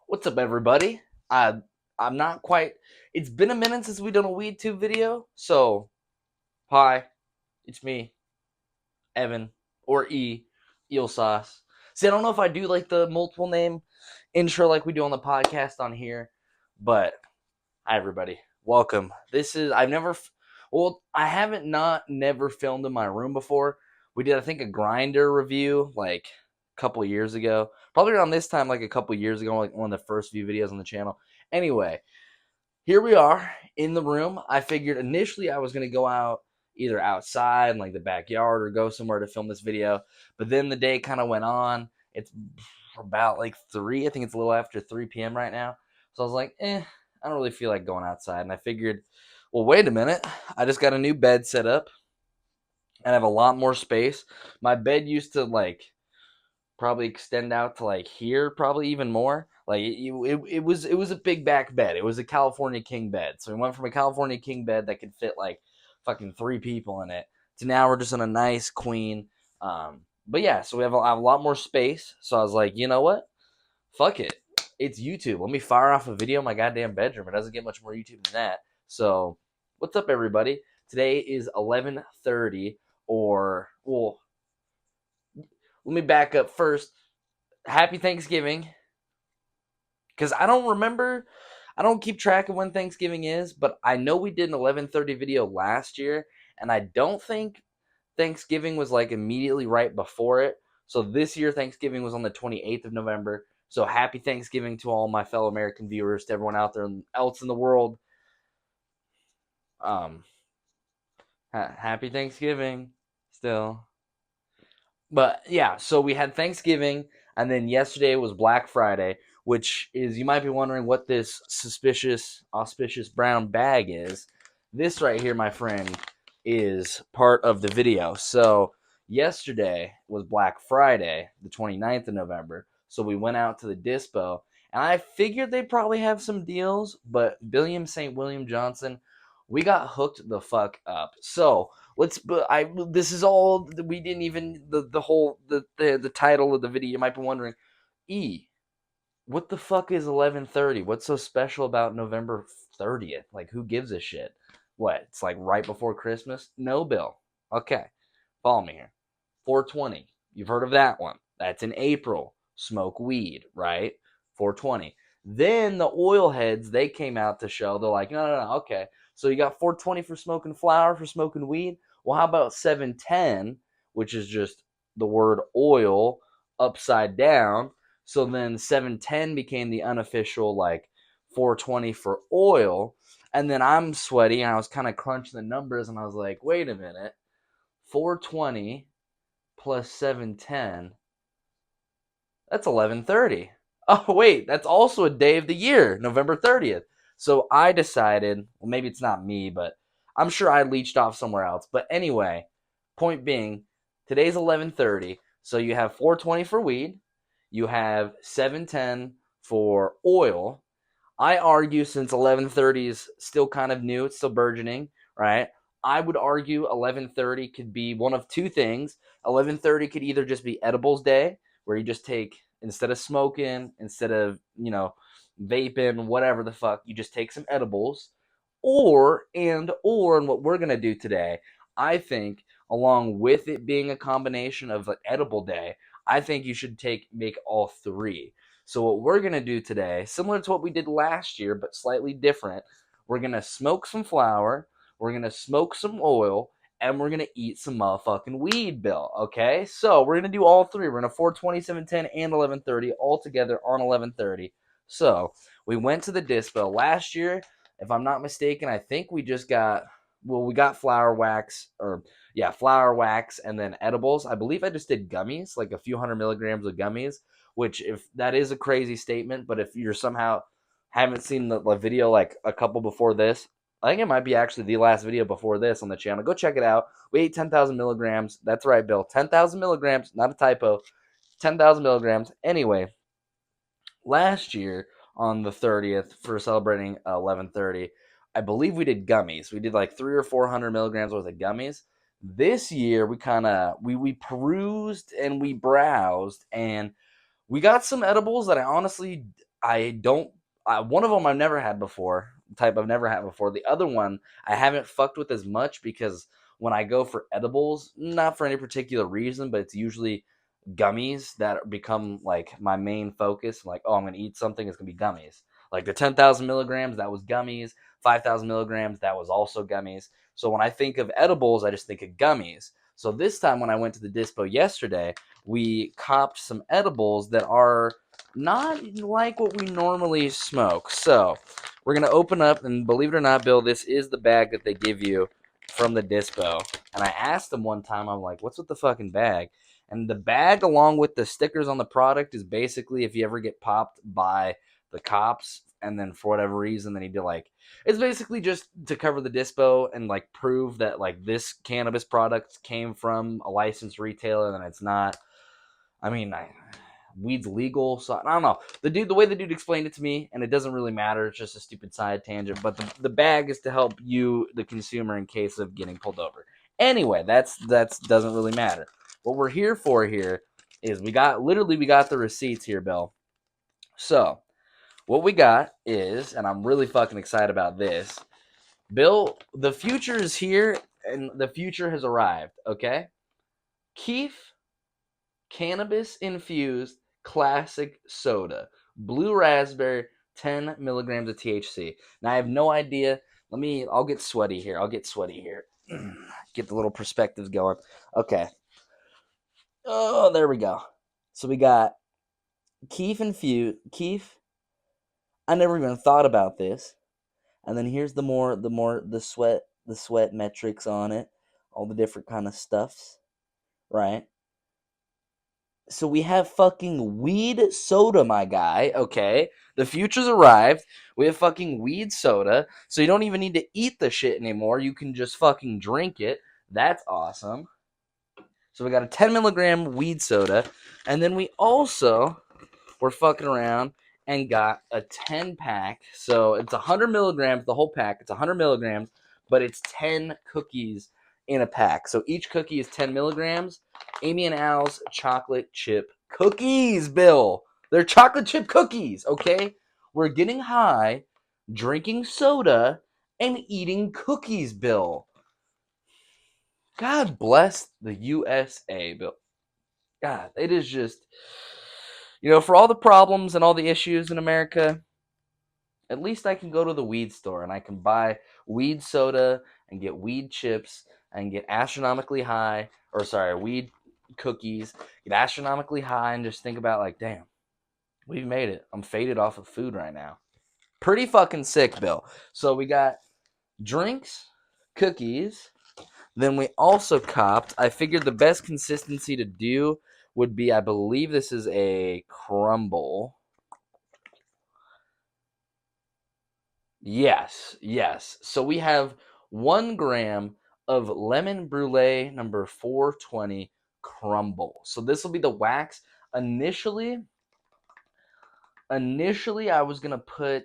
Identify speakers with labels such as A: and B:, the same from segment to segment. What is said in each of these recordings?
A: What's up, everybody? I'm not quite. It's been a minute since we done a weed tube video, so hi, it's me, Evan or Eel Sauce. See, I don't know if I do like the multiple name intro like we do on the podcast on here, but hi, everybody, welcome. This is I haven't not never filmed in my room before. We did, I think, a grinder review like a couple of years ago, probably around this time, like a couple of years ago, like one of the first few videos on the channel. Anyway, here we are in the room. I figured initially I was going to go out either outside, like the backyard, or go somewhere to film this video. But then the day kind of went on. It's about like 3. I think it's a little after 3 p.m. right now. So I was like, I don't really feel like going outside. And I figured, well, wait a minute. I just got a new bed set up and I have a lot more space. My bed used to probably extend out to like here, probably even more. Like it was a big back bed. It was a California king bed. So we went from a California king bed that could fit like fucking 3 people in it to now we're just in a nice queen. But yeah, so I have a lot more space. So I was like, you know what? Fuck it. It's YouTube. Let me fire off a video in my goddamn bedroom. It doesn't get much more YouTube than that. So what's up, everybody? Today is 11:30, or well, let me back up first. Happy Thanksgiving. Because I don't remember, I don't keep track of when Thanksgiving is, but I know we did an 11:30 video last year, and I don't think Thanksgiving was like immediately right before it. So this year, Thanksgiving was on the 28th of November. So happy Thanksgiving to all my fellow American viewers, to everyone out there else in the world. Um, Happy Thanksgiving still. But yeah, so we had Thanksgiving, and then yesterday was Black Friday, which is, you might be wondering what this suspicious, auspicious brown bag is. This right here, my friend, is part of the video. So yesterday was Black Friday, the 29th of November. So we went out to the dispo, and I figured they probably have some deals, but William St. William Johnson, we got hooked the fuck up. So this is all we didn't even the whole the title of the video. You might be wondering, what the fuck is 11:30? What's so special about November 30th? Like, who gives a shit? What, it's like right before Christmas? No, Bill. Okay, follow me here. 420, you've heard of that one. That's in April. Smoke weed, right? 420. Then the oil heads, they came out to show. They're like, no, okay. So you got 420 for smoking flower, for smoking weed. Well, how about 710, which is just the word oil upside down? So then 710 became the unofficial, like, 420 for oil. And then I'm sweaty, and I was kind of crunching the numbers, and I was like, wait a minute. 420 plus 710, that's 11:30. Oh, wait, that's also a day of the year, November 30th. So I decided, well, maybe it's not me, but I'm sure I leached off somewhere else. But anyway, point being, today's 11:30. So you have 420 for weed, you have 710 for oil. I argue, since 11:30 is still kind of new, it's still burgeoning, right? I would argue 11:30 could be one of two things. 11:30 could either just be edibles day, where you just take, instead of smoking, instead of, vaping, whatever the fuck, you just take some edibles. And what we're going to do today, I think, along with it being a combination of an edible day, I think you should make all three. So what we're going to do today, similar to what we did last year, but slightly different, we're going to smoke some flower, we're going to smoke some oil, and we're going to eat some motherfucking weed, Bill, okay? So we're going to do all three. We're going to 420, 710, and 11:30 all together on 11:30. So we went to the dispo last year. If I'm not mistaken, I think we got flower wax, flower wax, and then edibles. I believe I just did gummies, like a few 100 milligrams of gummies, which, if that is a crazy statement, but if you're somehow haven't seen the video like a couple before this, I think it might be actually the last video before this on the channel. Go check it out. We ate 10,000 milligrams. That's right, Bill. 10,000 milligrams, not a typo. 10,000 milligrams. Anyway, last year on the 30th, for celebrating 11:30, I believe we did gummies. We did like 300 or 400 milligrams worth of gummies. This year, we perused and we browsed, and we got some edibles that I honestly, I don't. One of them I've never had before. Type I've never had before. The other one I haven't fucked with as much because when I go for edibles, not for any particular reason, but it's usually gummies that become like my main focus. Like, oh, I'm gonna eat something. It's gonna be gummies. Like the 10,000 milligrams, that was gummies. 5,000 milligrams, that was also gummies. So when I think of edibles, I just think of gummies. So this time when I went to the dispo yesterday, we copped some edibles that are not like what we normally smoke. So we're gonna open up, and believe it or not, Bill, this is the bag that they give you from the dispo. And I asked them one time, I'm like, what's with the fucking bag? And the bag, along with the stickers on the product, is basically if you ever get popped by the cops, and then for whatever reason, they need to like, it's basically just to cover the dispo and like prove that like this cannabis product came from a licensed retailer, and it's not. I mean, weed's legal, so I don't know. The way the dude explained it to me, and it doesn't really matter. It's just a stupid side tangent. But the bag is to help you, the consumer, in case of getting pulled over. Anyway, that's doesn't really matter. What we're here for here is we got the receipts here, Bill. So what we got is, and I'm really fucking excited about this, Bill. The future is here, and the future has arrived. Okay, Keith cannabis infused classic soda, blue raspberry, 10 milligrams of THC. Now I have no idea. I'll get sweaty here. Get the little perspectives going. Okay. Oh, there we go. So we got Keef infused. Keef, I never even thought about this. And then here's the sweat metrics on it, all the different kind of stuffs, right? So we have fucking weed soda, my guy. Okay, the future's arrived. We have fucking weed soda, so you don't even need to eat the shit anymore. You can just fucking drink it. That's awesome. So we got a 10 milligram weed soda, and then we also were fucking around and got a 10 pack. So it's 100 milligrams, the whole pack. It's 100 milligrams, but it's 10 cookies in a pack. So each cookie is 10 milligrams. Amy and Al's chocolate chip cookies, Bill. They're chocolate chip cookies, okay? We're getting high, drinking soda, and eating cookies, Bill. God bless the USA, Bill. God, it is just, for all the problems and all the issues in America, at least I can go to the weed store and I can buy weed soda and get weed chips and get astronomically high, or sorry, weed cookies, get astronomically high, and just think about like, damn, we've made it. I'm faded off of food right now. Pretty fucking sick, Bill. So we got drinks, cookies. Then we also copped. I figured the best consistency to do would be, I believe this is a crumble. Yes, yes. So we have 1 gram of lemon brulee number 420 crumble. So this will be the wax. Initially, I was gonna put.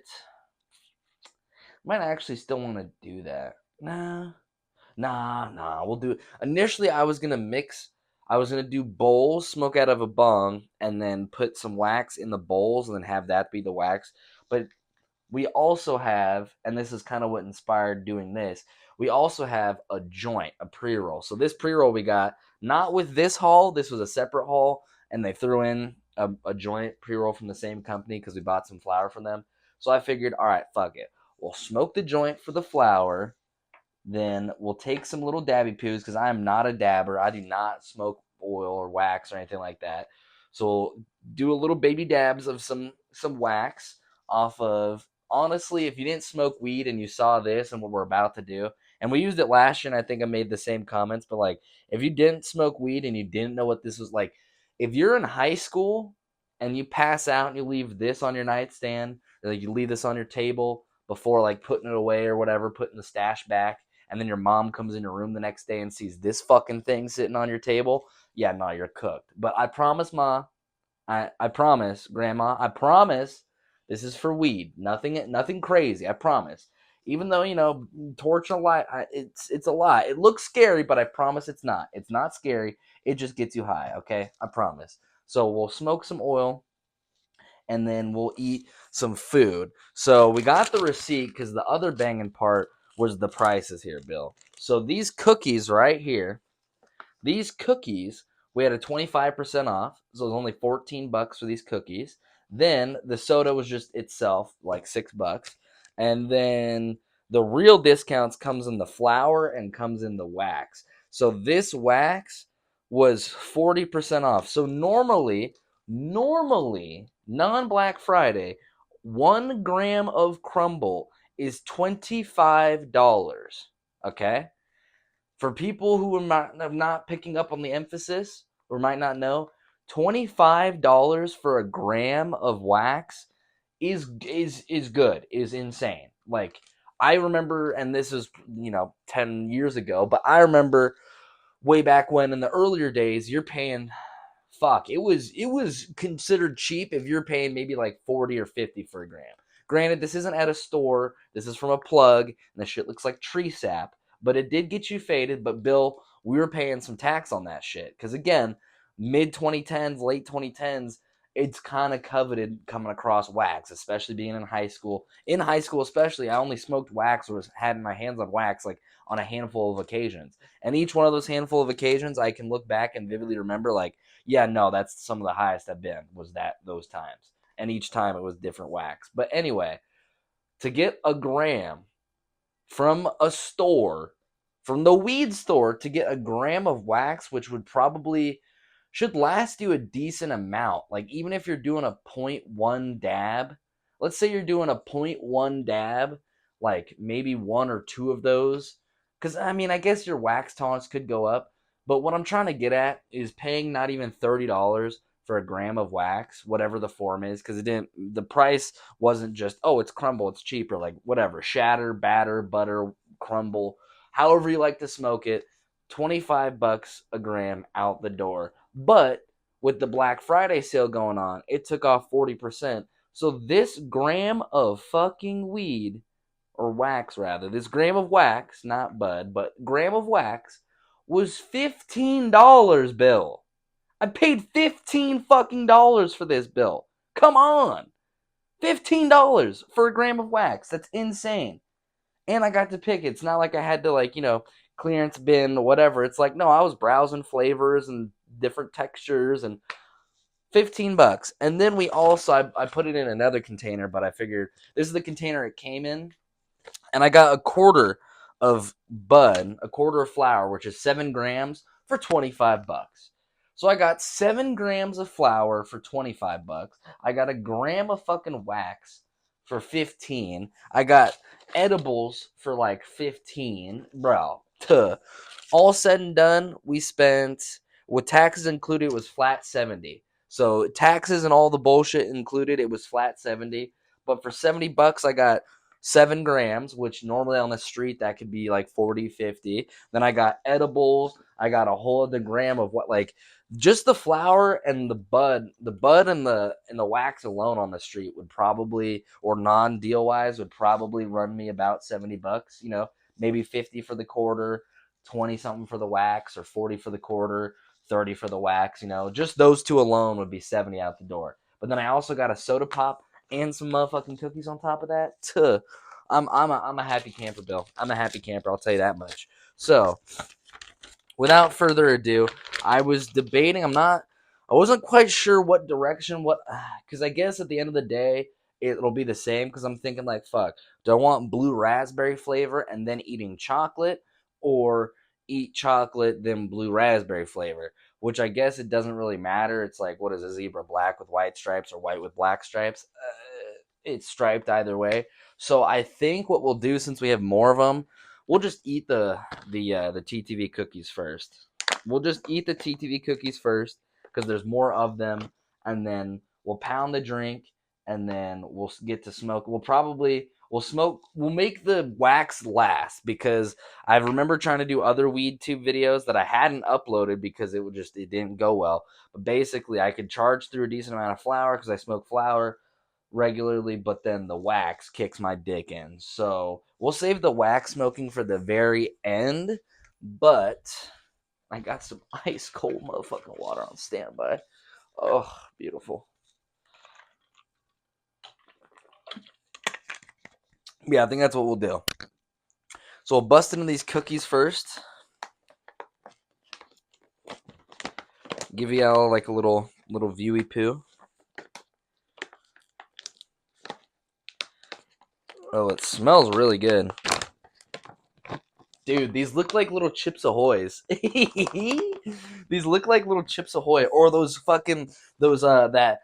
A: Might actually still want to do that. Nah. We'll do it. Initially, I was gonna mix. I was gonna do bowls, smoke out of a bong, and then put some wax in the bowls, and then have that be the wax. But we also have, and this is kind of what inspired doing this, we also have a joint, a pre-roll. So this pre-roll we got, not with this haul, this was a separate haul, and they threw in a joint pre-roll from the same company because we bought some flour from them. So I figured, all right, fuck it. We'll smoke the joint for the flour, then we'll take some little dabby poos because I am not a dabber. I do not smoke oil or wax or anything like that. So we'll do a little baby dabs of some wax off of. Honestly, if you didn't smoke weed and you saw this and what we're about to do, and we used it last year, and I think I made the same comments, but like if you didn't smoke weed and you didn't know what this was like, if you're in high school and you pass out and you leave this on your nightstand, or like you leave this on your table before like putting it away or whatever, putting the stash back, and then your mom comes in your room the next day and sees this fucking thing sitting on your table, yeah, no, you're cooked. But I promise, Ma, I promise, Grandma, I promise this is for weed. Nothing crazy, I promise. Even though, torching a light, it's a lie. It looks scary, but I promise it's not. It's not scary. It just gets you high, okay? I promise. So we'll smoke some oil, and then we'll eat some food. So we got the receipt because the other banging part was the prices here, Bill. So these cookies right here, these cookies, we had a 25% off. So it was only $14 for these cookies. Then the soda was just itself like $6. And then the real discounts comes in the flour and comes in the wax. So this wax was 40% off. So normally, non-Black Friday, 1 gram of crumble is $25. Okay? For people who are not picking up on the emphasis or might not know, $25 for a gram of wax is good, is insane. Like, I remember, and this is 10 years ago, but I remember way back when in the earlier days, you're paying it was considered cheap if you're paying maybe like 40 or 50 for a gram. Granted, this isn't at a store. This is from a plug, and the shit looks like tree sap, but it did get you faded. But Bill, we were paying some tax on that shit because again, mid 2010s, late 2010s, it's kind of coveted coming across wax, especially being in high school. In high school, especially, I only smoked wax or had my hands on wax like on a handful of occasions. And each one of those handful of occasions, I can look back and vividly remember, like, yeah, no, that's some of the highest I've been was those times. And each time it was different wax. But anyway, to get a gram from a store, from the weed store, to get a gram of wax, which should last you a decent amount. Like, even if you're doing a zero point 0.1 dab, let's say you're doing a zero point 0.1 dab, like maybe one or two of those. Because, I mean, I guess your wax tolerance could go up. But what I'm trying to get at is paying not even $30 for a gram of wax, whatever the form is, because the price wasn't just, oh, it's crumble, it's cheaper, like whatever, shatter, batter, butter, crumble, however you like to smoke it, $25 a gram out the door. But with the Black Friday sale going on, it took off 40%. So this gram of fucking weed, or wax rather, this gram of wax, not bud, but gram of wax, was $15, Bill. I paid 15 fucking dollars for this, Bill. Come on. $15 for a gram of wax. That's insane. And I got to pick it. It's not like I had to, like, clearance bin or whatever. It's like, no, I was browsing flavors and different textures and $15. And then we also, I put it in another container, but I figured this is the container it came in. And I got a quarter of bud, a quarter of flour, which is 7 grams for $25. So I got 7 grams of flour for $25. I got a gram of fucking wax for 15. I got edibles for like 15. Bro, all said and done, we spent, with taxes included, it was flat 70. So taxes and all the bullshit included, it was flat 70. But for $70, I got 7 grams, which normally on the street that could be like 40, 50. Then I got edibles. I got a whole other gram of what, like, just the flour and the bud and the wax alone on the street would probably, or non-deal wise, would probably run me about $70. Maybe 50 for the quarter, 20 something for the wax, or 40 for the quarter, 30 for the wax. Just those two alone would be 70 out the door. But then I also got a soda pop and some motherfucking cookies on top of that. Tuh. I'm a happy camper, Bill. I'm a happy camper, I'll tell you that much. So, without further ado, I was debating. I wasn't quite sure what direction, because I guess at the end of the day, it'll be the same, because I'm thinking, like, fuck, do I want blue raspberry flavor and then eating chocolate, or eat chocolate, then blue raspberry flavor? Which I guess it doesn't really matter. It's like, what is a zebra, black with white stripes or white with black stripes? It's striped either way. So I think what we'll do, since we have more of them, we'll just eat the TTV cookies first. We'll just eat the TTV cookies first because there's more of them, and then we'll pound the drink, and then we'll get to smoke. We'll make the wax last, because I remember trying to do other weed tube videos that I hadn't uploaded because it didn't go well. But basically, I could charge through a decent amount of flour because I smoke flour regularly, but then the wax kicks my dick in. So we'll save the wax smoking for the very end, but I got some ice cold motherfucking water on standby. Oh, beautiful. Yeah, I think that's what we'll do. So we'll bust into these cookies first. Give you all like a little viewy poo. Oh, it smells really good. Dude, these look like little Chips Ahoys. These look like little Chips Ahoy, or those fucking that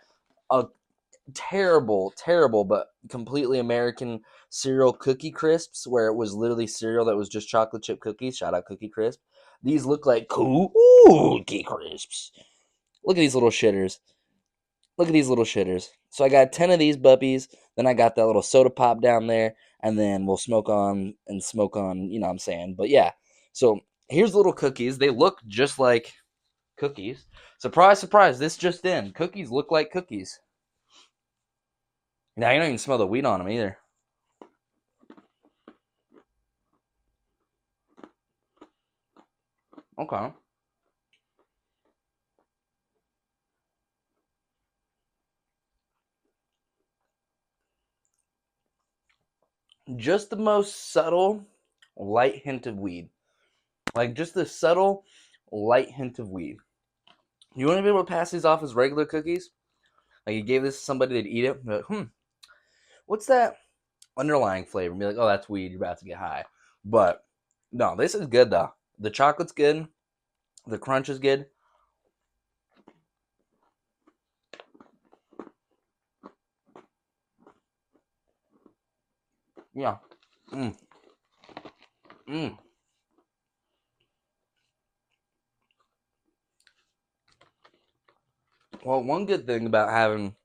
A: terrible but completely American cereal Cookie Crisps, where it was literally cereal that was just chocolate chip cookies. Shout out Cookie Crisp. These look like Cookie Crisps. Look at these little shitters. Look at these little shitters. So I got 10 of these puppies. Then I got that little soda pop down there. And then we'll smoke on, you know what I'm saying? But yeah. So here's little cookies. They look just like cookies. Surprise, surprise. This just in. Cookies look like cookies. Now you don't even smell the weed on them either. Okay. Just the most subtle, light hint of weed. Like just the subtle, light hint of weed. You want to be able to pass these off as regular cookies? Like you gave this to somebody, they'd eat it. Like, what's that underlying flavor? And be like, oh, that's weed. You're about to get high. But no, this is good though. The chocolate's good. The crunch is good. Yeah. Mm. Mm. Well, one good thing about having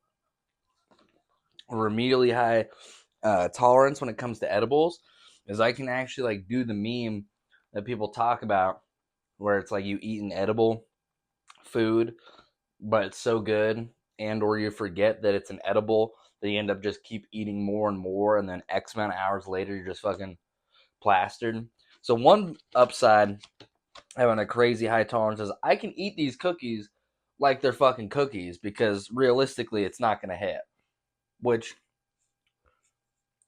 A: a remedially high tolerance when it comes to edibles is I can actually like do the meme that people talk about where it's like you eat an edible food but it's so good, and or you forget that it's an edible that you end up just keep eating more and more, and then X amount of hours later you're just fucking plastered. So one upside having a crazy high tolerance is I can eat these cookies like they're fucking cookies, because realistically it's not going to hit, which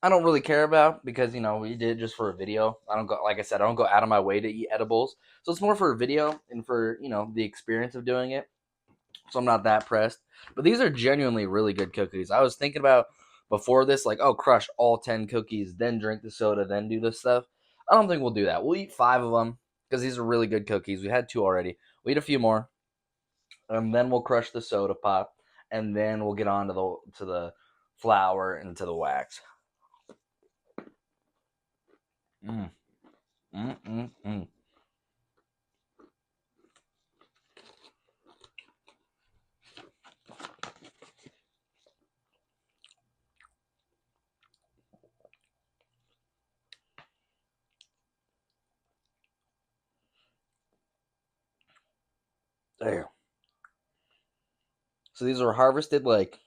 A: I don't really care about, because you know we did it just for a video. I don't go, like I said, I don't go out of my way to eat edibles, so it's more for a video and for, you know, the experience of doing it. So I'm not that pressed. But these are genuinely really good cookies. I was thinking about before this, like, oh, crush all 10 cookies, then drink the soda, then do this stuff. I don't think we'll do that. We'll eat 5 of them because these are really good cookies. We had 2 already. We'll eat a few more, and then we'll crush the soda pop, and then we'll get on to the flour and to the wax. Mm, mm, mm, mm. There. So these were harvested like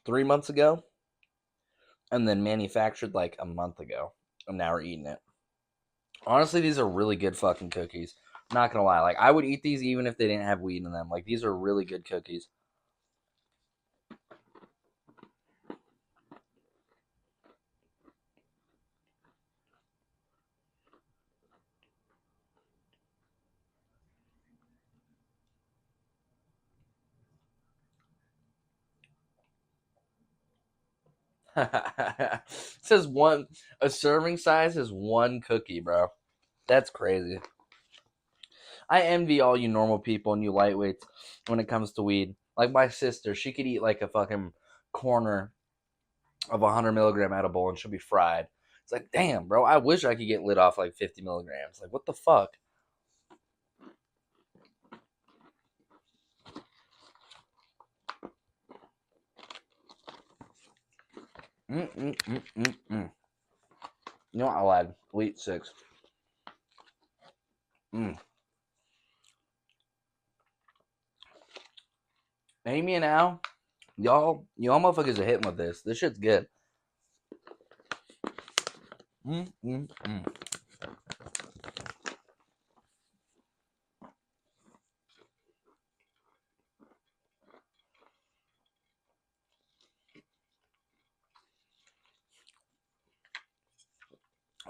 A: 3 months ago, and then manufactured like a month ago, and now we're eating it. Honestly, these are really good fucking cookies. Not gonna lie, like I would eat these even if they didn't have weed in them. Like these are really good cookies. It says one, a serving size is 1 cookie, bro. That's crazy. I envy all you normal people and you lightweights when it comes to weed. Like my sister, she could eat like a fucking corner of 100 milligram edible and she'll be fried. It's like, damn, bro, I wish I could get lit off like 50 milligrams. Like, what the fuck? Mm. You know what? I lied. We'll eat 6. Mm. Amy and Al, y'all motherfuckers are hitting with this. This shit's good. Mm.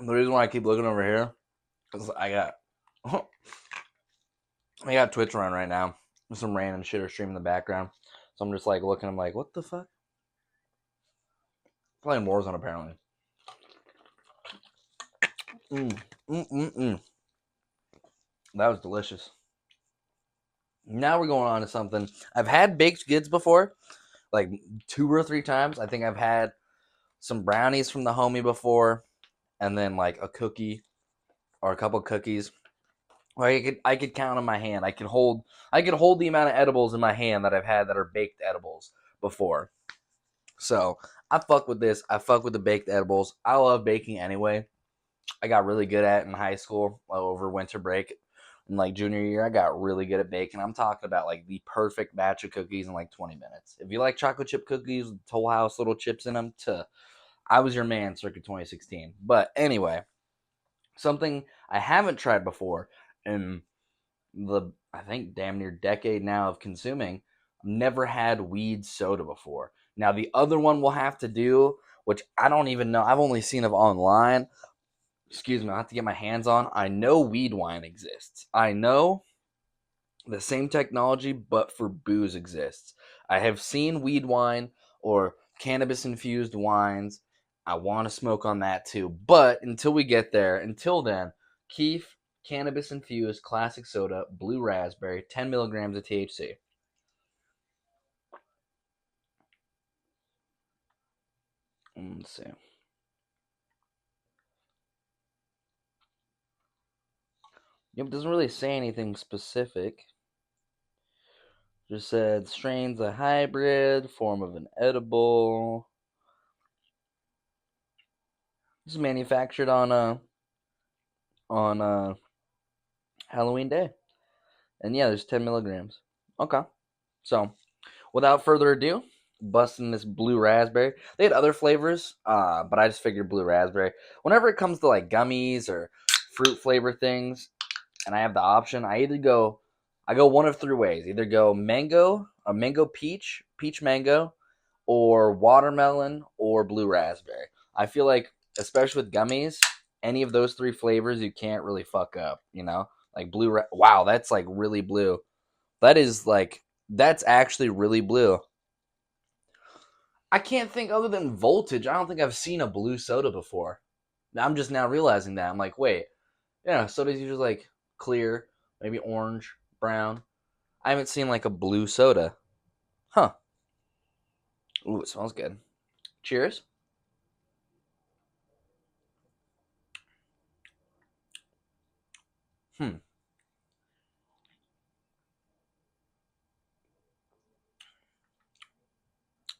A: The reason why I keep looking over here is I got Twitch running right now. Some random shit are streaming in the background. So I'm just like looking, I'm like, what the fuck? Playing Warzone apparently. That was delicious. Now we're going on to something. I've had baked goods before, like 2 or 3 times. I think I've had some brownies from the homie before, and then like a cookie or a couple cookies. Or I could count on my hand. I could hold the amount of edibles in my hand that I've had that are baked edibles before. So I fuck with this. I fuck with the baked edibles. I love baking anyway. I got really good at it in high school over winter break. In like junior year, I got really good at baking. I'm talking about like the perfect batch of cookies in like 20 minutes. If you like chocolate chip cookies with Toll House little chips in them, I was your man circa 2016. But anyway, something I haven't tried before in I think damn near decade now of consuming. I've never had weed soda before. Now the other one we'll have to do, which I don't even know. I've only seen it online. Excuse me, I have to get my hands on. I know weed wine exists. I know the same technology, but for booze exists. I have seen weed wine or cannabis infused wines. I want to smoke on that too. But until we get there, until then, Keef cannabis infused classic soda, blue raspberry, 10 milligrams of THC. Let's see. Yep, doesn't really say anything specific. Just said strains a hybrid, form of an edible. This is manufactured on Halloween Day. And yeah, there's 10 milligrams. Okay. So, without further ado, busting this blue raspberry. They had other flavors, but I just figured blue raspberry. Whenever it comes to like gummies or fruit flavor things, and I have the option, I go one of 3 ways. Either go mango, a mango peach, peach mango, or watermelon or blue raspberry. I feel like, especially with gummies, any of those 3 flavors you can't really fuck up, you know? Like wow, that's like really blue. That's actually really blue. I can't think other than voltage. I don't think I've seen a blue soda before. I'm just now realizing that. I'm like, wait, yeah, soda's usually like clear, maybe orange, brown. I haven't seen like a blue soda. Huh. Ooh, it smells good. Cheers. Hmm.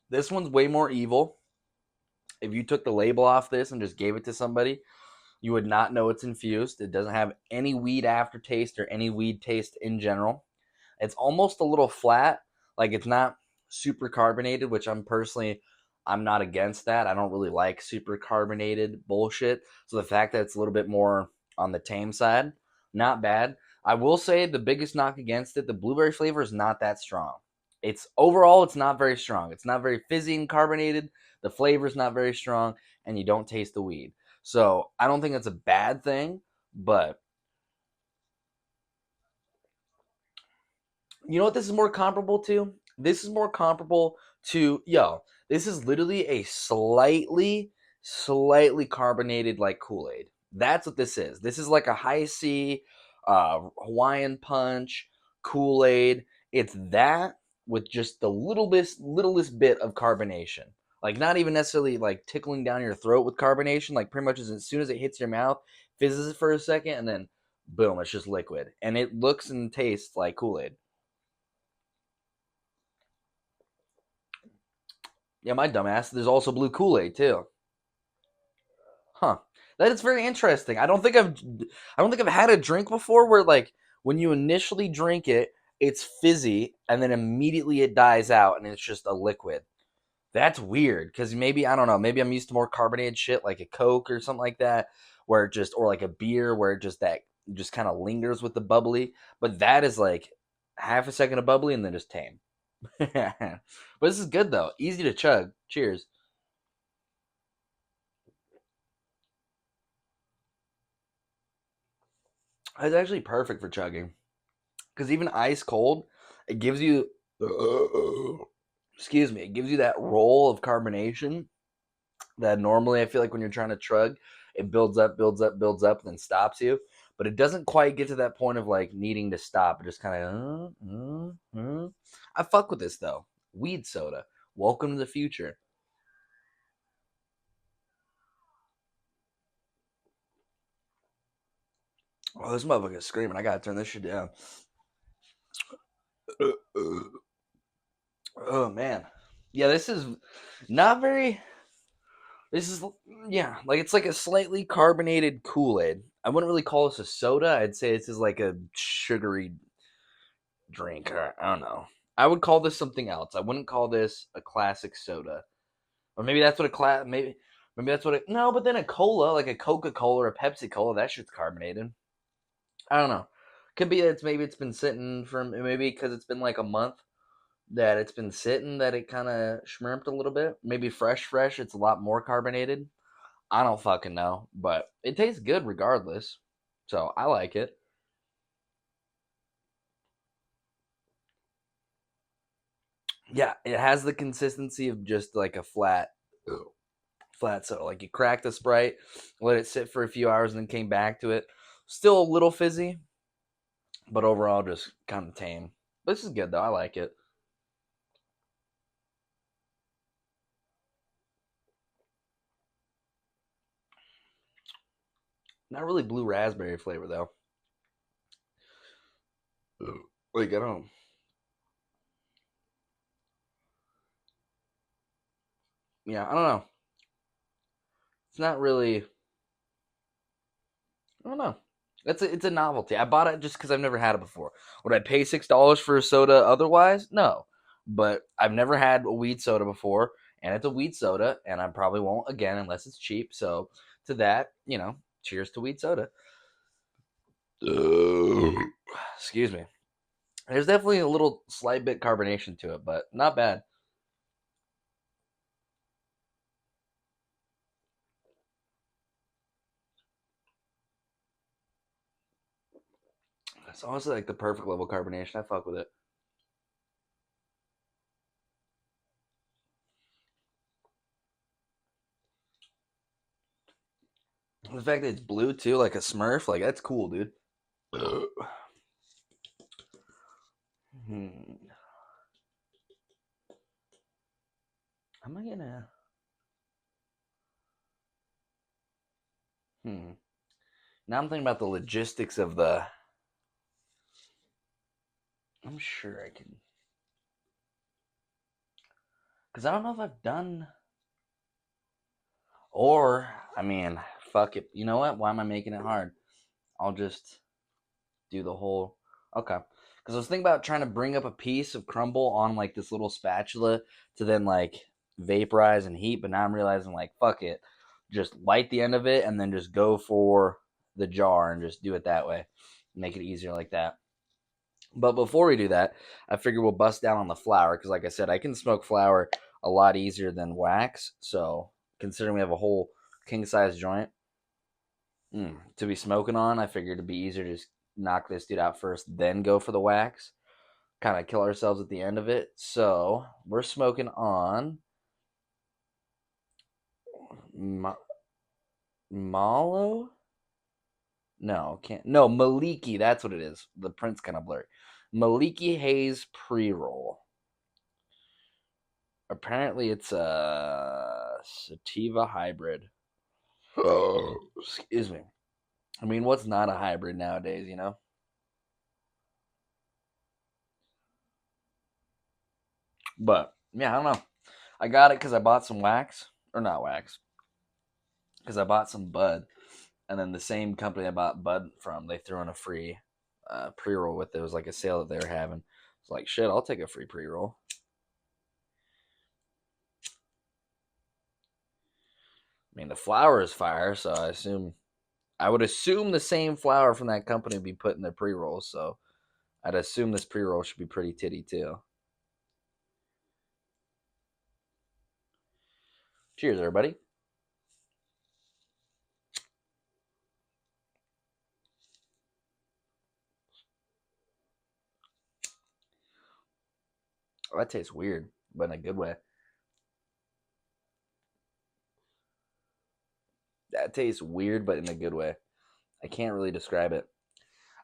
A: This one's way more evil. If you took the label off this and just gave it to somebody, you would not know it's infused. It doesn't have any weed aftertaste or any weed taste in general. It's almost a little flat. Like it's not super carbonated, which I'm not against that. I don't really like super carbonated bullshit. So the fact that it's a little bit more on the tame side, not bad. I will say the biggest knock against it, the blueberry flavor is not that strong. It's not very strong. It's not very fizzy and carbonated. The flavor is not very strong, and you don't taste the weed. So I don't think that's a bad thing, but you know what this is more comparable to? This is more comparable to this is literally a slightly carbonated like Kool-Aid. That's what this is. This is like a high C Hawaiian punch, Kool-Aid. It's that with just the littlest bit of carbonation. Like not even necessarily like tickling down your throat with carbonation, like pretty much as soon as it hits your mouth, fizzes for a second and then boom, it's just liquid. And it looks and tastes like Kool-Aid. Yeah, my dumbass. There's also blue Kool-Aid too. Huh. That is very interesting. I don't think I've had a drink before where like when you initially drink it, it's fizzy and then immediately it dies out and it's just a liquid. That's weird because maybe I don't know. Maybe I'm used to more carbonated shit like a Coke or something like that, where it just or like a beer where it just kind of lingers with the bubbly. But that is like half a second of bubbly and then just tame. But this is good though. Easy to chug. Cheers. It's actually perfect for chugging because even ice cold, it gives you, excuse me, it gives you that roll of carbonation that normally I feel like when you're trying to chug, it builds up, builds up, builds up, and then stops you. But it doesn't quite get to that point of like needing to stop. It just kind of. I fuck with this though. Weed soda. Welcome to the future. Oh, this motherfucker's screaming. I gotta turn this shit down. Oh man. Yeah, this is not very. This is yeah, like it's like a slightly carbonated Kool Aid. I wouldn't really call this a soda. I'd say this is like a sugary drink. Or, I don't know. I would call this something else. I wouldn't call this a classic soda. Or maybe that's what a maybe that's what it no, but then a cola, like a Coca-Cola or a Pepsi Cola, that shit's carbonated. I don't know. Could be that it's been sitting for maybe because it's been like a month that it's been sitting that it kind of shrimped a little bit. Maybe fresh, it's a lot more carbonated. I don't fucking know, but it tastes good regardless. So I like it. Yeah, it has the consistency of just like a flat soda. Like you cracked the Sprite, let it sit for a few hours, and then came back to it. Still a little fizzy, but overall just kind of tame. This is good though. I like it. Not really blue raspberry flavor though. Like I don't. Yeah, I don't know. It's not really. I don't know. It's a novelty. I bought it just because I've never had it before. Would I pay $6 for a soda otherwise? No, but I've never had a weed soda before, and it's a weed soda, and I probably won't again unless it's cheap. So to that, cheers to weed soda. Excuse me. There's definitely a little slight bit carbonation to it, but not bad. It's honestly like the perfect level of carbonation. I fuck with it. The fact that it's blue too, like a Smurf, like that's cool, dude. Hmm. Am I gonna? Hmm. Now I'm thinking about the logistics of the. I'm sure I can, because I don't know if I've done. Or I mean, fuck it. You know what? Why am I making it hard? I'll just do the whole. Okay. Because I was thinking about trying to bring up a piece of crumble on like this little spatula to then like vaporize and heat, but now I'm realizing like fuck it, just light the end of it and then just go for the jar and just do it that way. Make it easier like that. But before we do that, I figure we'll bust down on the flour because, like I said, I can smoke flour a lot easier than wax. So, considering we have a whole king size joint to be smoking on, I figured it'd be easier to just knock this dude out first, then go for the wax. Kind of kill ourselves at the end of it. So, we're smoking on Ma- Malo? No, can't. No, Maliki. That's what it is. The print's kind of blurry. Maliki Hayes pre roll. Apparently, it's a sativa hybrid. Oh, excuse me. I mean, what's not a hybrid nowadays, you know? But yeah, I don't know. I got it because I bought some wax, or not wax, because I bought some bud, and then the same company I bought bud from, they threw in a free pre roll with it. It was like a sale that they were having. It's like shit. I'll take a free pre roll. I mean, the flower is fire, so I would assume the same flower from that company would be put in their pre rolls. So I'd assume this pre roll should be pretty titty too. Cheers, everybody. Oh, that tastes weird, but in a good way. That tastes weird, but in a good way. I can't really describe it.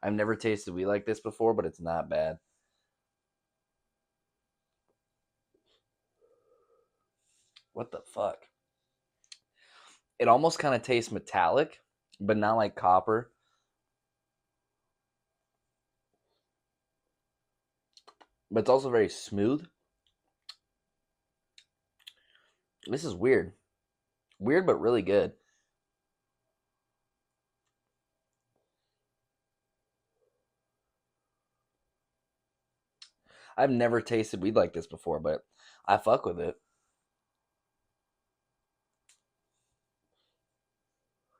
A: I've never tasted weed like this before, but it's not bad. What the fuck? It almost kind of tastes metallic, but not like copper. But it's also very smooth. This is weird. Weird, but really good. I've never tasted weed like this before, but I fuck with it.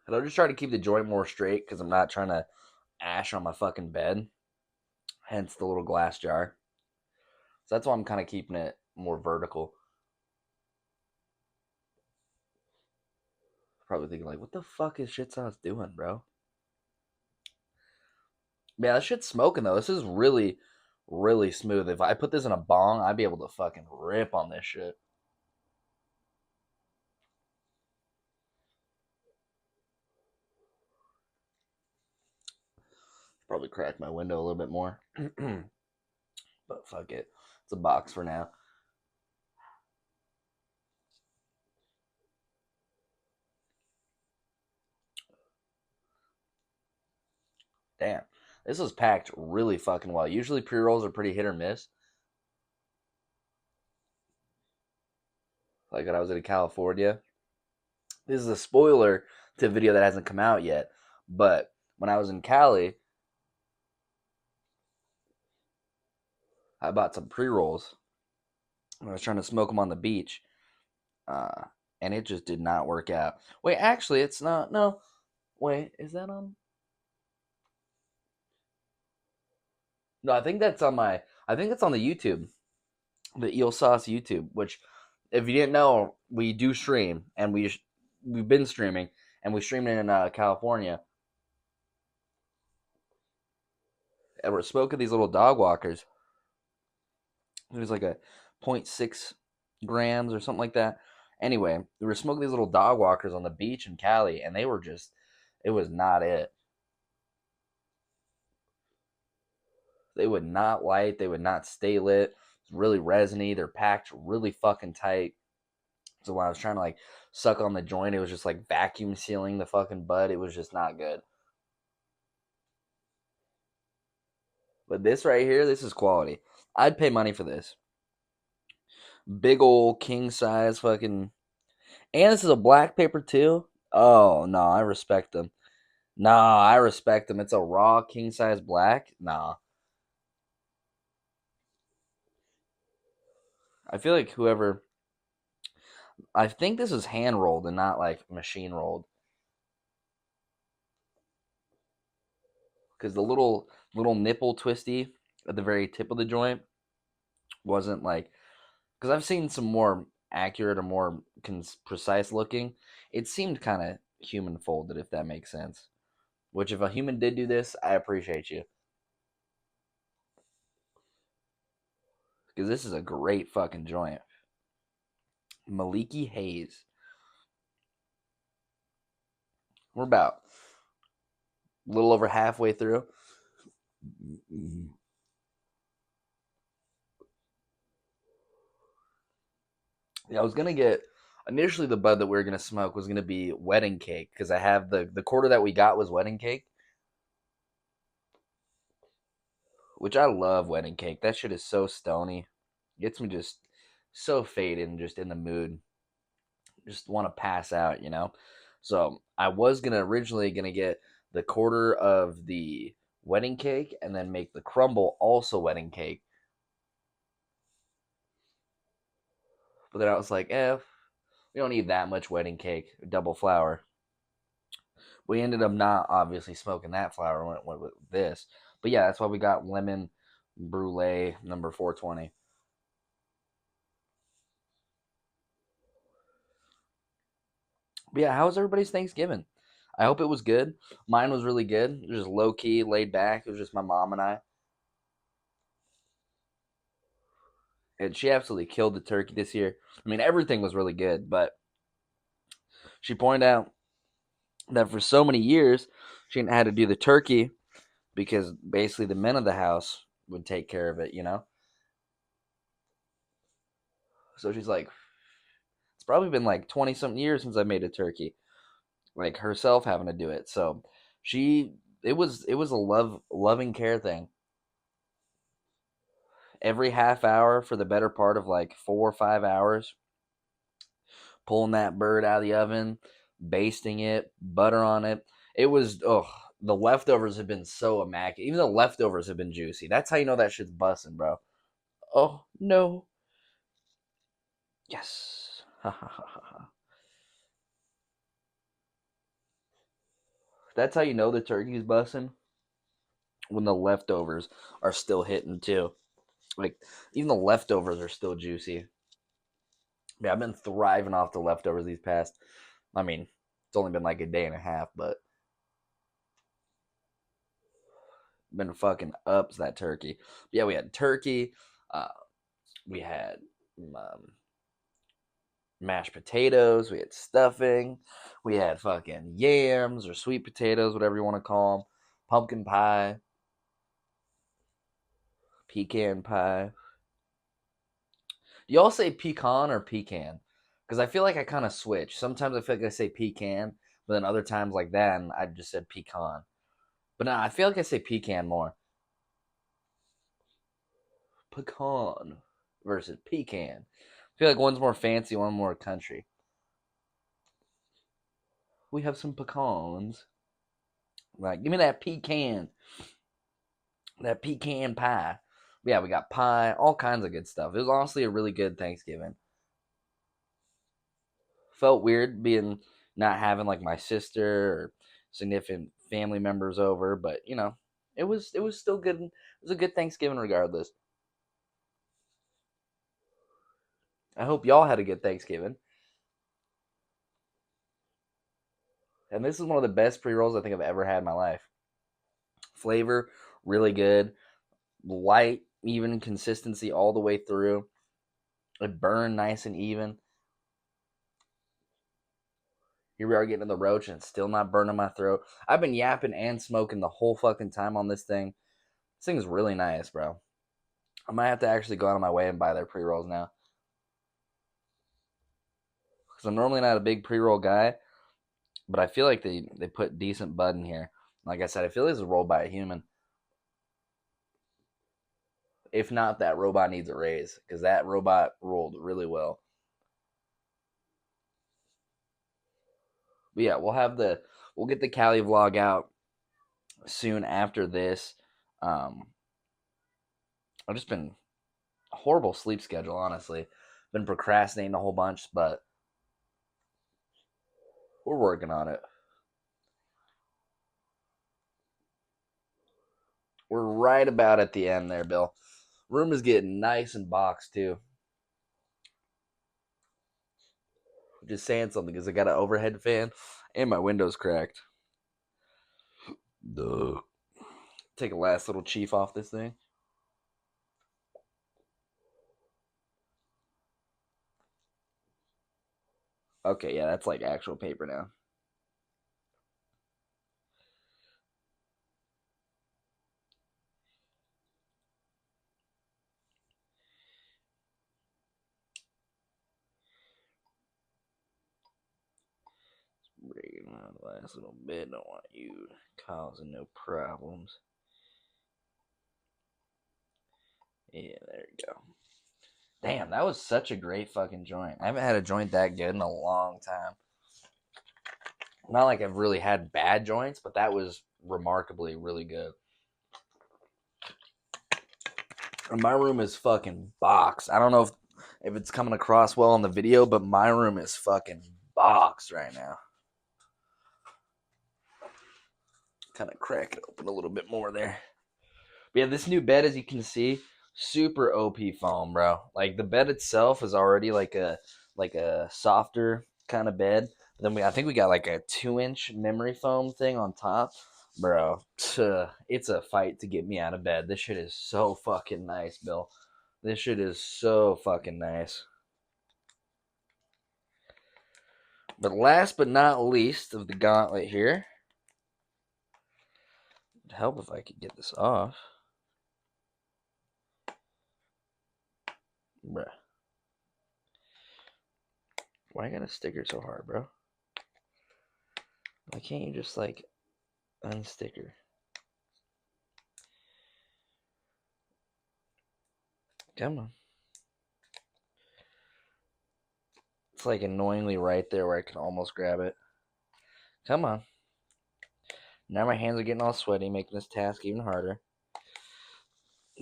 A: And I'll just try to keep the joint more straight because I'm not trying to ash on my fucking bed. Hence the little glass jar. So that's why I'm kind of keeping it more vertical. Probably thinking like, what the fuck is shit sauce doing, bro? Yeah, that shit's smoking though. This is really, really smooth. If I put this in a bong, I'd be able to fucking rip on this shit. Probably crack my window a little bit more. But fuck it. It's a box for now. Damn. This was packed really fucking well. Usually pre rolls are pretty hit or miss. Like when I was in California. This is a spoiler to a video that hasn't come out yet. But when I was in Cali, I bought some pre rolls. I was trying to smoke them on the beach. Uh, and it just did not work out. Wait, actually, it's not. No. Wait, is that on? No, I think that's on my. I think it's on the YouTube, the Eel Sauce YouTube. Which, if you didn't know, we do stream, and we've been streaming, and we streamed in California, and we're smoking these little dog walkers. It was like a point 0.6 grams or something like that. Anyway, we were smoking these little dog walkers on the beach in Cali, and they were just. It was not it. They would not light. They would not stay lit. It's really resiny. They're packed really fucking tight. So when I was trying to like suck on the joint, it was just like vacuum sealing the fucking bud. It was just not good. But this right here, this is quality. I'd pay money for this. Big old king size fucking. And this is a black paper too. Oh no, I respect them. Nah, I respect them. It's a raw king size black. Nah, I feel like whoever. I think this is hand rolled and not like machine rolled. Because the little nipple twisty at the very tip of the joint wasn't like because I've seen some more accurate or more precise looking. It seemed kind of human folded, if that makes sense. Which, if a human did do this, I appreciate you because this is a great fucking joint. Maliki Hayes. We're about a little over halfway through. Yeah, I was gonna get initially the bud that we were gonna smoke was gonna be wedding cake because I have the quarter that we got was wedding cake, which I love wedding cake. That shit is so stony. Gets me just so faded and just in the mood. Just want to pass out, you know? So I was gonna originally gonna get the quarter of the wedding cake and then make the crumble also wedding cake. But then I was like, we don't need that much wedding cake, double flour. We ended up not obviously smoking that flour went with this. But yeah, that's why we got lemon brulee number 420. But yeah, how was everybody's Thanksgiving? I hope it was good. Mine was really good. It was just low key, laid back. It was just my mom and I. and she absolutely killed the turkey this year. I mean, everything was really good, but she pointed out that for so many years she hadn't had to do the turkey because basically the men of the house would take care of it, you know? So she's like, it's probably been like 20 something years since I made a turkey, like herself having to do it. So she, it was a loving care thing. Every half hour for the better part of like 4 or 5 hours, pulling that bird out of the oven, basting it, butter on it. It was, the leftovers have been so immaculate. Even the leftovers have been juicy. That's how you know that shit's busting, bro. Oh, no. Yes. Ha ha ha ha. That's how you know the turkey's busting, when the leftovers are still hitting too. Like, even the leftovers are still juicy. Yeah, I've been thriving off the leftovers these past. I mean, it's only been like a day and a half, but been fucking ups that turkey. But yeah, we had turkey. Uh, we had um, mashed potatoes. We had stuffing. We had fucking yams or sweet potatoes, whatever you want to call them. Pumpkin pie, pecan pie. Do y'all say pecan or pecan? Because I feel like I kind of switch. Sometimes I feel like I say pecan, but then other times like that, and I just said pecan. But no, I feel like I say pecan more. Pecan versus pecan. I feel like one's more fancy, one more country. We have some pecans. Like, give me that pecan pie. Yeah, we got pie, all kinds of good stuff. It was honestly a really good Thanksgiving. Felt weird being not having like my sister or significant family members over, but it was still good. It was a good Thanksgiving regardless. I hope y'all had a good Thanksgiving. And this is one of the best pre rolls I think I've ever had in my life. Flavor, really good. Light, even consistency all the way through. It burned nice and even. Here we are getting to the roach and it's still not burning my throat. I've been yapping and smoking the whole fucking time on this thing. This thing is really nice, bro. I might have to actually go out of my way and buy their pre rolls now. Because I'm normally not a big pre roll guy, but I feel like they put decent bud in here. Like I said, I feel like this is rolled by a human. If not, that robot needs a raise because that robot rolled really well. But yeah, we'll get the Cali vlog out soon after this. Um, I've just been a horrible sleep schedule, honestly. Been procrastinating a whole bunch, but we're working on it. We're right about at the end there, Bill. Room is getting nice and boxed too. Just saying something because I got an overhead fan and my window's cracked. Duh. Take a last little chief off this thing. Okay, yeah, that's like actual paper now. Breaking out the last little bit. Don't want you causing no problems. Yeah, there you go. Damn, that was such a great fucking joint. I haven't had a joint that good in a long time. Not like I've really had bad joints, but that was remarkably really good. And my room is fucking boxed. I don't know if it's coming across well on the video, but my room is fucking boxed right now. Kind of crack it open a little bit more there. But yeah, this new bed, as you can see, super OP foam, bro. Like the bed itself is already like a softer kind of bed. But then I think we got like a 2-inch memory foam thing on top, bro. It's a fight to get me out of bed. This shit is so fucking nice, Bill. This shit is so fucking nice. But last but not least of the gauntlet here, it'd help if I could get this off. Bruh. Why you gotta sticker so hard, bro? Why can't you just, like, unsticker? Come on. It's, like, annoyingly right there where I can almost grab it. Come on. Now my hands are getting all sweaty, making this task even harder.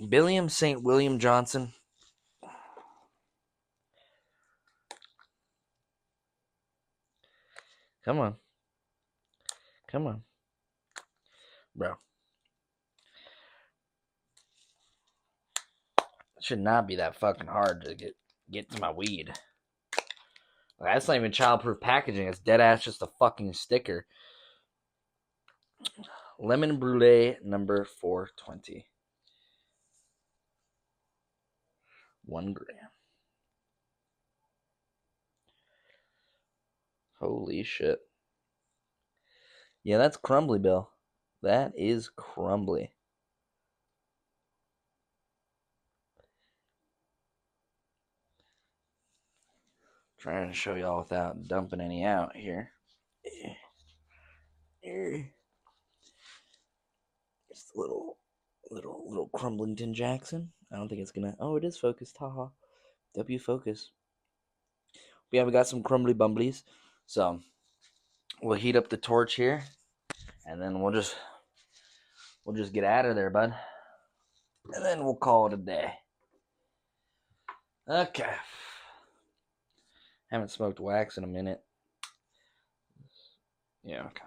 A: Billiam St. William Johnson. Come on. Come on. Bro. It should not be that fucking hard to get to my weed. Like, that's not even childproof packaging. It's dead ass just a fucking sticker. Lemon Brulee number 420. 1 gram. Holy shit. Yeah, that's crumbly, Bill. That is crumbly. Trying to show y'all without dumping any out here. Just a little Crumblington Jackson. I don't think it's gonna. Oh, it is focused. Haha. W focus. Yeah, we got some crumbly bumblies. So we'll heat up the torch here, and then we'll just get out of there, bud. And then we'll call it a day. Okay. Haven't smoked wax in a minute. Yeah, okay.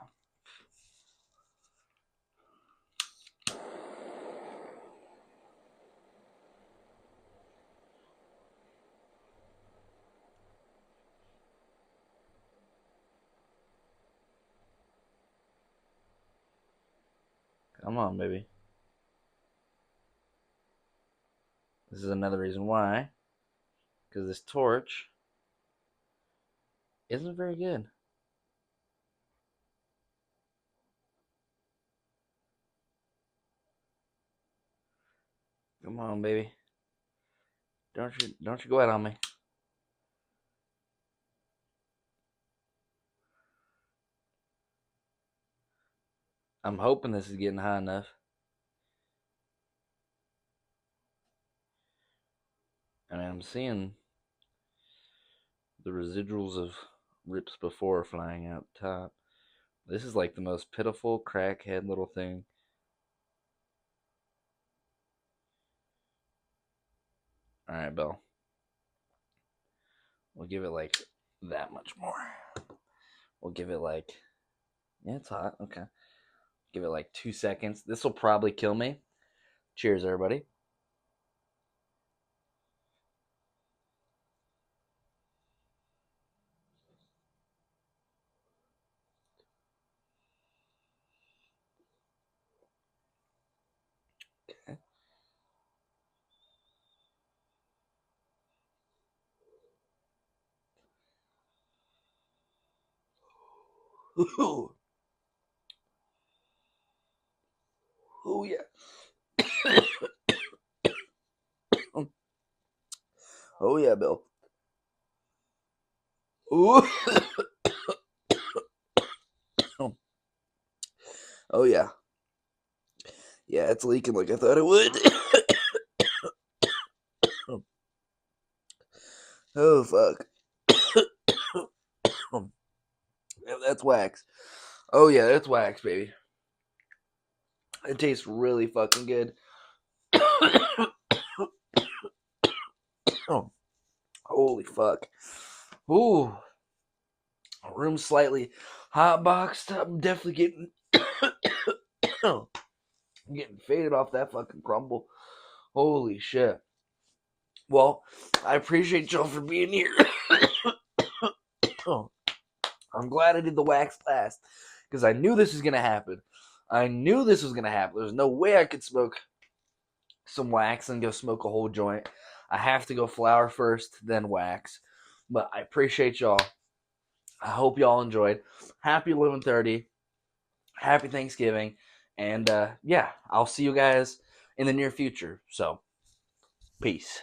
A: Come on, baby. This is another reason why. Because this torch isn't very good. Come on, baby. Don't you go out on me. I'm hoping this is getting high enough. I mean, I'm seeing the residuals of rips before flying out the top. This is like the most pitiful crackhead little thing. Alright, Bill. We'll give it like that much more. We'll give it like... Yeah, it's hot. Okay. Give it like 2 seconds. This will probably kill me. Cheers, everybody. Okay. Ooh. Oh, yeah. Oh, yeah, Bill. Ooh. Oh, yeah. Yeah, it's leaking like I thought it would. Oh, fuck. Yeah, that's wax. Oh, yeah, that's wax, baby. It tastes really fucking good. Oh, holy fuck. Ooh. Room slightly hot boxed. I'm definitely getting I'm getting faded off that fucking crumble. Holy shit. Well, I appreciate y'all for being here. I'm glad I did the wax last because I knew this was gonna happen. There's no way I could smoke some wax and go smoke a whole joint. I have to go flour first, then wax. But I appreciate y'all. I hope y'all enjoyed. Happy 11:30. Happy Thanksgiving. And yeah, I'll see you guys in the near future. So, peace.